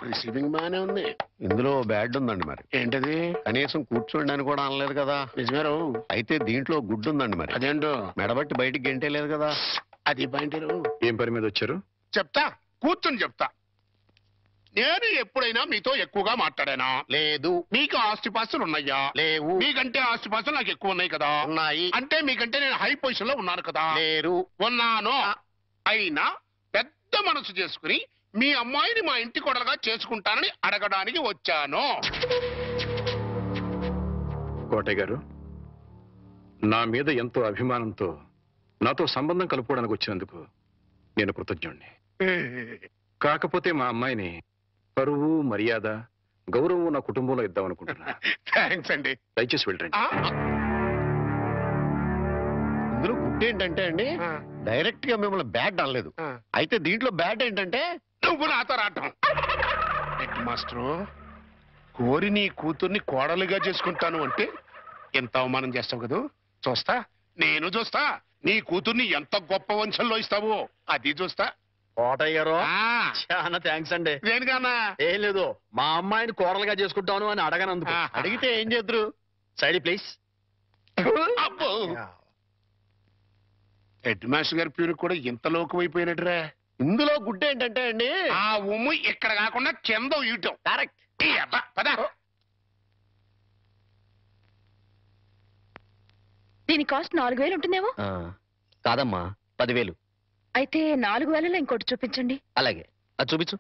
Receiving బానే ఉంది. ఇందులో బ్యాడ్ ఉందండి. మరి ఏంటది? కనీసం కూర్చోండి కూడా అనలేదు కదా. నిజమేరు. అయితే దీంట్లో గుడ్డు ఉందండి. మరి అదేంటో మెడబట్టి బయటికి గెంటే లేదు కదా. అది పాయింటరు. ఏం పని మీద వచ్చారు? చెప్తా, కూర్చొని చెప్తా. నేను ఎప్పుడైనా మీతో ఎక్కువగా మాట్లాడానా? లేదు. మీకు ఆస్తిపాస్తులు ఉన్నాయా? లేవు. మీకంటే ఆస్తిపాస్తులు నాకు ఎక్కువ ఉన్నాయి కదా. ఉన్నాయి. అంటే మీకంటే నేను హై పొజిషన్ లో ఉన్నాను కదా. లేరు. ఉన్నాను. అయినా పెద్ద మనసు చేసుకుని మీ అమ్మాయిని మా ఇంటి కొడలుగా చేసుకుంటానని అడగడానికి వచ్చాను. కోటయ్య గారు, నా మీద ఎంతో అభిమానంతో నాతో సంబంధం కలుపుకోవడానికి వచ్చినందుకు నేను కృతజ్ఞుణ్ణి. కాకపోతే మా అమ్మాయిని పరువు, మర్యాద, గౌరవం నా కుటుంబంలో ఇద్దామనుకుంటున్నా. థ్యాంక్స్ అండి. దయచేసి వెళ్ళండి. ఇందులో గుడ్డు ఏంటంటే అండి, డైరెక్ట్ గా మిమ్మల్ని బ్యాడ్ అనలేదు. అయితే దీంట్లో బ్యాడ్ ఏంటంటే నువ్వు నాతో రావటం. హెడ్ మాస్టరు, కోరి నీ కూతుర్ని కోడలుగా చేసుకుంటాను అంటే ఎంత అవమానం చేస్తావు కదా. చూస్తా, నేను చూస్తా. నీ కూతుర్ని ఎంత గొప్ప వంశంలో ఇస్తావో అది చూస్తా. కోటయ్య గారు, చాలా థ్యాంక్స్ అండి. దేనికన్నా? ఏం లేదు, మా అమ్మాయిని కోడలుగా చేసుకుంటాను అని అడగనందుకు. అడిగితే ఏం చేద్దరు? Side please. అబ్బో, హెడ్ మాస్టర్ గారి పేరు కూడా ఇంత లోకమైపోయినట్టురా. ఇందులో గుడ్డు ఏంటంటే అండి, ఆ ఉమ్ము ఇక్కడ కాకుండా కింద ఇయటం. కరెక్ట్. పదా. దీని కాస్ట్ 4000 ఉంటుందేమో. కాదమ్మా, 10,000. అయితే 4000లో ఇంకోటి చూపించండి. అలాగే, అది చూపించు.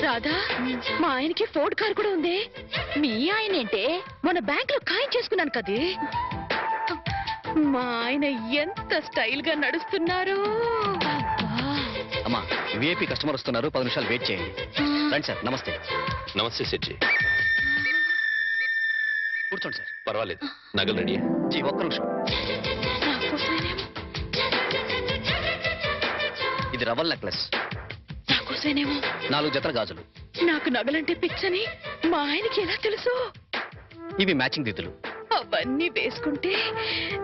రాధా, మా ఆయనకి ఫోర్డ్ కార్ కూడా ఉంది. మీ ఆయన ఏంటే? మన బ్యాంక్ లో ఖాయం చేసుకున్నాను కదే. మా ఆయన ఎంత స్టైల్ గా నడుస్తున్నారు. అమ్మా, విఐపి కస్టమర్ వస్తున్నారు, 10 నిమిషాలు వెయిట్ చేయండి. రండి సార్. నమస్తే. నమస్తే సెట్జీ. కూర్చోండి సార్. పర్వాలేదు, నగలు రెడీ. జీ, ఒక్క నిమిషం. నాకోసమేనేమో. ఇది రవల్ నెక్లెస్, నాకోసమేనేమో. 4 జతల గాజులు. నాకు నగలంటే పిచ్చని మా ఆయనకి ఎలా తెలుసు? ఇవి మ్యాచింగ్ దిద్దులు. అవన్నీ వేసుకుంటే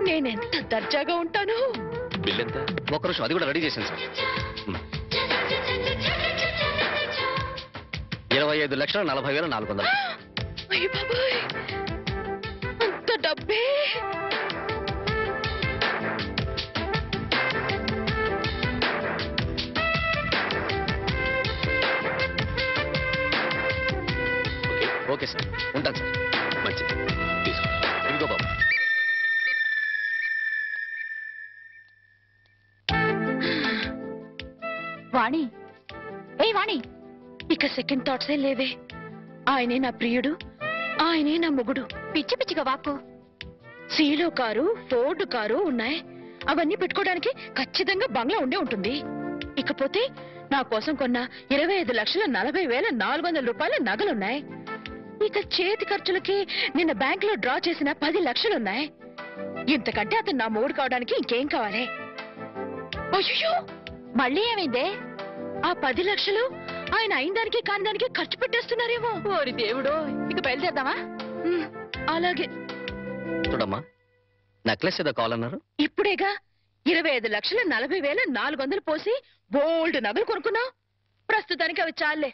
నేనెంత దర్జాగా ఉంటాను. బిల్ ఎంత? ఒక్క నిమిషం, అది కూడా రెడీ చేశాను సార్. 25,40,400. అయ్య బాబాయ్, అంత డబ్బే! ఓకే సార్, ఉంటాను సార్. మంచిది, తీసుకో. ఇదిగో బాబు. వాణి, ఏ వాణి, ఇక సెకండ్ థాట్సే లేవే. ఆయనే నా ప్రియుడు, ఆయనే నా మొగుడు. పిచ్చి పిచ్చిగా వాక్కు. సీలో కారు, ఫోర్డ్ కారు ఉన్నాయి. అవన్నీ పెట్టుకోవడానికి ఖచ్చితంగా బంగ్లా ఉండే ఉంటుంది. ఇకపోతే నా కోసం కొన్న 25,40,400 రూపాయల నగలున్నాయి. ఇక చేతి ఖర్చులకి నిన్న బ్యాంక్ లో డ్రా చేసిన 10 లక్షలున్నాయి. ఇంతకంటే అతను నా మొగుడు కావడానికి ఇంకేం కావాలి? అయ్యో, మళ్ళీ ఏమైందే? ఆ 10 లక్షలు ఆయన అయిన దానికి కాని దానికి ఖర్చు పెట్టేస్తున్నారేమో. ఓరి దేవుడో, ఇక బయలుదేరదామా? అలాగే. చూడమ్మా, నెక్లెస్ ఏదో కావాలన్నారు. ఇప్పుడేగా 25,40,400 పోసి బోల్డ్ నగలు కొనుక్కున్నావు. ప్రస్తుతానికి అవి చాలే.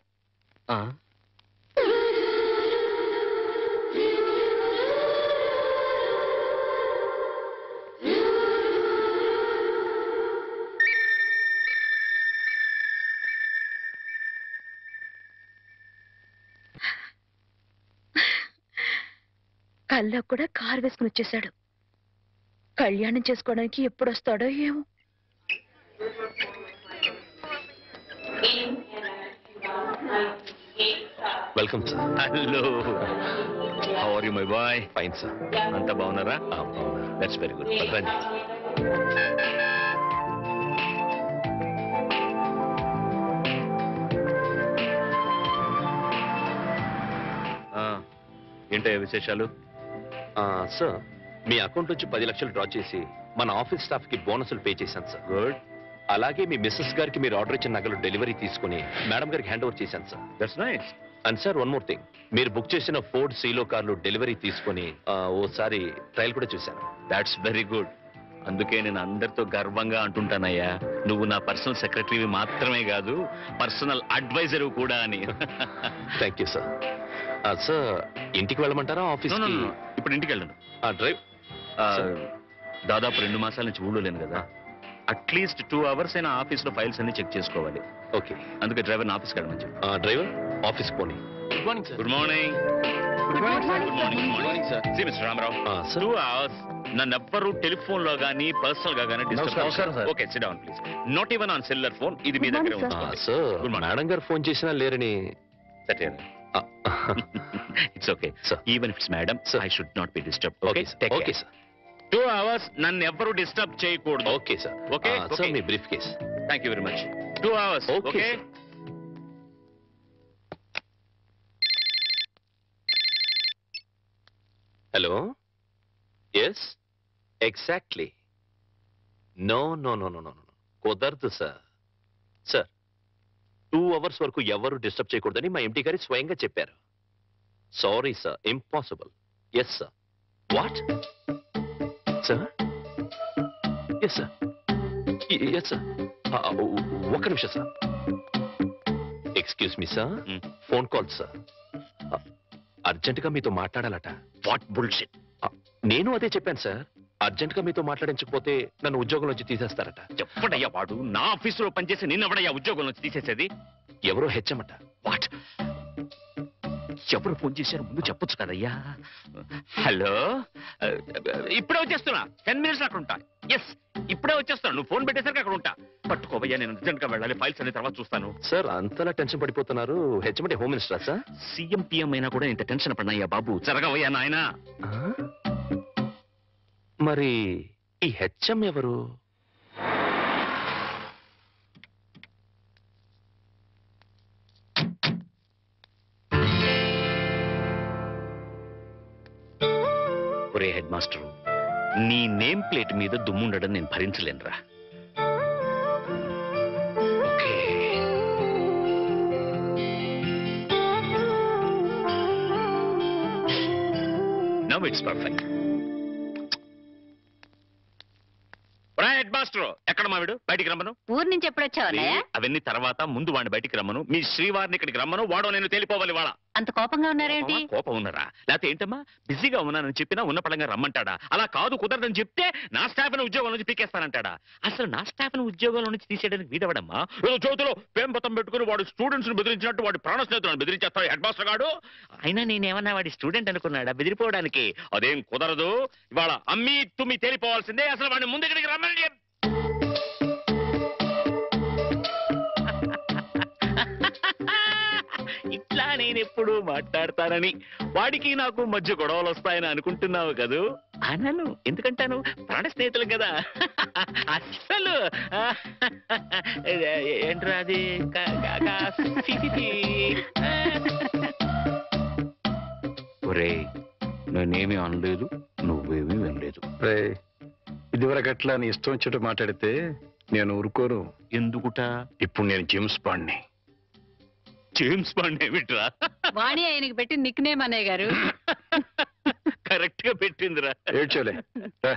కల్లో కూడా కారు వేసుకుని వచ్చేశాడు. కళ్యాణం చేసుకోవడానికి ఎప్పుడు వస్తాడో ఏమో. Welcome sir. Hello, how are you my boy? Fine sir. అంతా బాగున్నారా? That's very good. రండి. ఏంటయ్యా విశేషాలు? సార్, మీ అకౌంట్ నుంచి 10 లక్షలు డ్రా చేసి మన ఆఫీస్ స్టాఫ్ కి బోనసులు పే చేశాను సార్. గుడ్. అలాగే మీ మిస్సెస్ గారికి మీరు ఆర్డర్ ఇచ్చిన నగలు డెలివరీ తీసుకుని మేడం గారికి హ్యాండ్ ఓవర్ చేశాను sir. That's nice. And sir one more thing, మీరు బుక్ చేసిన ఫోర్డ్ సీలో కార్లు డెలివరీ తీసుకొని ఓసారి ట్రయల్ కూడా చూశాను. That's very good. అందుకే నేను అందరితో గర్వంగా అంటుంటానయ్యా, నువ్వు నా పర్సనల్ సెక్రటరీ మాత్రమే కాదు, పర్సనల్ అడ్వైజర్ కూడా అని. Thank you sir. సార్ ఇంటికి వెళ్ళమంటారా ఆఫీస్? ఇప్పుడు ఇంటికి వెళ్ళను. డ్రైవ్ దాదాపు 2 మాసాల నుంచి ఊళ్ళో లేను కదా, అట్లీస్ట్ 2 hours అయినా ఆఫీస్ లో ఫైల్స్ అన్ని చెక్ చేసుకోవాలి. ఓకే. అందుకే డ్రైవర్ ఆఫీస్కి వెళ్ళమని చెప్పు. డ్రైవర్ ఆఫీస్ పోనీ. Good morning sir. Good morning. Good morning sir. See mister Ramarao, sir 2 hours నన్ను ఎవ్వరు టెలిఫోన్ లో గానీ పర్సనల్ గా గానీ నమస్కారం, disturb. Sir. Okay, sit down please. Not even on cellular phone. ఇది మీ దగ్గర ఉంది. Sir Good morning. మేడం గారు ఫోన్ చేసినా లేరని. It's okay Sir. Even if it's madam, Sir. I should not be disturb. Okay okay sir. 2 hours నన్ను ఎవ్వరు disturb చేయకూడదు. Okay sir. Okay, sir okay. మీ briefcase. Thank you very much. 2 hours. Okay, okay. sir. Hello. Yes exactly. No no no no no no కుదరదు sir. Sir 2 hours వరకు ఎవరు disturb చేయకూడదని మా ఎండి గారి స్వయంగా చెప్పారు. Sorry sir, impossible. Yes sir. What sir? Yes sir, yes sir. ఒక్క నిమిషం sir. Excuse me sir, Hmm. Phone call sir. అర్జెంటుగా మీతో మాట్లాడాలట. What bullshit. నేను అదే చెప్పాను సార్. అర్జెంటుగా మీతో మాట్లాడించకపోతే నన్ను ఉద్యోగం నుంచి తీసేస్తారట. చెప్పడయ్యా, వాడు నా ఆఫీసులో పనిచేసి నిన్నవడయ్యా ఉద్యోగం నుంచి తీసేసేది. ఎవరో హెచ్చమట. వాట్? ఎవరు ఫోన్ చేశారు ముందు చెప్పొచ్చు కదయ్యా. హలో, ఇప్పుడే వచ్చేస్తున్నా. 10 minutes అక్కడ ఉంటా. ఎస్, ఇప్పుడే వచ్చేస్తాను. నువ్వు ఫోన్ పెట్టేసరికి అక్కడ ఉంటా. పట్టుకోవయ్యా, నేను అర్జెంట్ గా వెళ్ళాలి. ఫైల్స్ అన్ని తర్వాత చూస్తాను. సార్ అంతలా టెన్షన్ పడిపోతున్నారు. హెచ్చమంటే హోమ్ మినిస్టరా సార్? సీఎం పిఎం అయినా కూడా ఇంత టెన్షన్ పడినాయ్యా బాబు. జరగవయ్యా నాయనా. ఆ? మరి ఈ హెచ్ఎం ఎవరు? ఒరే హెడ్ మాస్టర్, నీ నేమ్ ప్లేట్ మీద దుమ్ముండడం నేను భరించలేనురా. ఓకే. Now it's perfect. ఒరే హెడ్ మాస్టర్, ఎక్కడ మావిడు? బయటికి రమ్మను. ఊరు నుంచి ఎప్పుడు వచ్చావు అవన్నీ తర్వాత, ముందు వాడిని బయటికి రమ్మను. మీ శ్రీవారిని ఇక్కడికి రమ్మను. వాడో నేను తేలిపోవాలి. వాళ్ళ అంత కోపంగా ఉన్నారేంటి? కోపం ఉన్నారా? లేకపోతే ఏంటమ్మా, బిజీగా ఉన్నానని చెప్పినా ఉన్న పడంగా రమ్మంటాడా? అలా కాదు, కుదరదని చెప్తే నా స్టాఫ్ ఉద్యోగం నుంచి పీకేస్తానంటాడా? అసలు నా స్టాఫ్ ఉద్యోగాల నుంచి తీసేయడానికి వీడవడమ్మా. ఏదో చేతిలో పేంపతం పెట్టుకుని వాడు స్టూడెంట్స్ ని బెదిరించినట్టు వాడి ప్రాణ స్నేహితులను బెదిరించేస్తాడు హెడ్ మాస్టర్ గాడు. అయినా నేనేమన్నా వాడి స్టూడెంట్ అనుకున్నాడా బెదిరిపోవడానికి? అదేం కుదరదు. ఇవాళ అమ్మి తుమ్మి తేలిపోవాల్సిందే. అసలు వాడిని ముందు ఇక్కడికి రమ్మని చెప్పి. ఇట్లా నేను ఎప్పుడు మాట్లాడతానని, వాడికి నాకు మధ్య గొడవలు వస్తాయని అనుకుంటున్నావు కదూ? అనను. ఎందుకంటాను? ప్రాణ స్నేహితులు కదా. అస్సలు ఏంట్రా అది? ఒరే, నేనేమీ అనలేదు, నువ్వేమీ వినలేదు. ఇదివరకు అట్లా నీ ఇష్టం వచ్చేట్టు మాట్లాడితే నేను ఊరుకోను. ఎందుకుట? ఇప్పుడు నేను జేమ్స్ బాండ్ని. జేమ్స్ బాండ్ ఏమిట్రా? వాణి ఆయనకి పెట్టి నిక్ నేమ్ అన్నయ్య గారు. కరెక్ట్ గా పెట్టిందిరా. ఏడ్చోలే రా.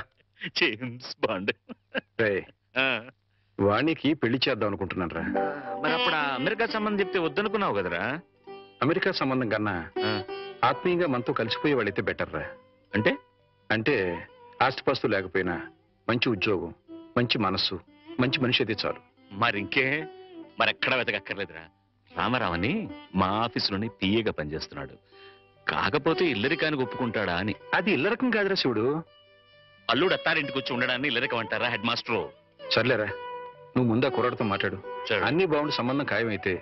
James bond. రేయ్, వాణికి పెళ్లి చేద్దాం అనుకుంటున్నాను రా. మరి అప్పుడు ఆ అమెరికా సంబంధం చెప్తే వద్దనుకున్నావు కదరా? అమెరికా సంబంధం కన్నా ఆ, ఆత్మీయంగా మనతో కలిసిపోయే వాళ్ళైతే బెటర్ రా. అంటే అంటే ఆస్తిపాస్తు లేకపోయినా మంచి ఉద్యోగం, మంచి మనస్సు, మంచి మనిషి అయితే చాలు. మరింకే, మరెక్కడా వెతకక్కర్లేదురా. రామారావని మా ఆఫీసులోనే పిఏగా పనిచేస్తున్నాడు. కాకపోతే ఇల్లరికానికి ఒప్పుకుంటాడా అని. అది ఇళ్ళ రకం కాదురా శివుడు. అల్లుడు అత్తారింటికి వచ్చి ఉండడాన్ని ఇల్లరికం అంటారా హెడ్ మాస్టరు? సర్లేరా, నువ్వు ముందా కుర్రాడితో మాట్లాడు. సరే. అన్ని బాగుండి సంబంధం ఖాయమైతే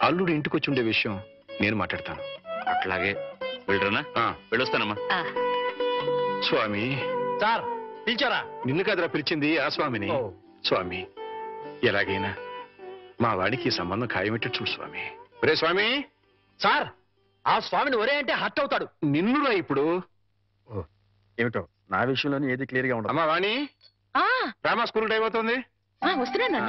అల్లుడు ఇంటికి వచ్చి ఉండే విషయం నేను మాట్లాడతాను. అట్లాగే. వెళ్ళరనా? ఆ, వెళ్ళొస్తానమ్మా. స్వామి. సార్ పిలిచారా? నిన్ను కాదురా పిలిచింది, ఆ స్వామిని. స్వామి, ఎలాగైనా మా వాడికి ఈ సంబంధం ఖాయమెట్టు చూడు స్వామి. ఒరే స్వామి. సార్, ఆ స్వామిని ఒరే అంటే హట్ అవుతాడు. నిన్నురా ఇప్పుడు. ఏమిటో నా విషయంలోనే ఏది క్లియర్ గా ఉండదు. అమ్మా వాణి, రామా స్కూల్ టైం అవుతుంది. వస్తున్నాను.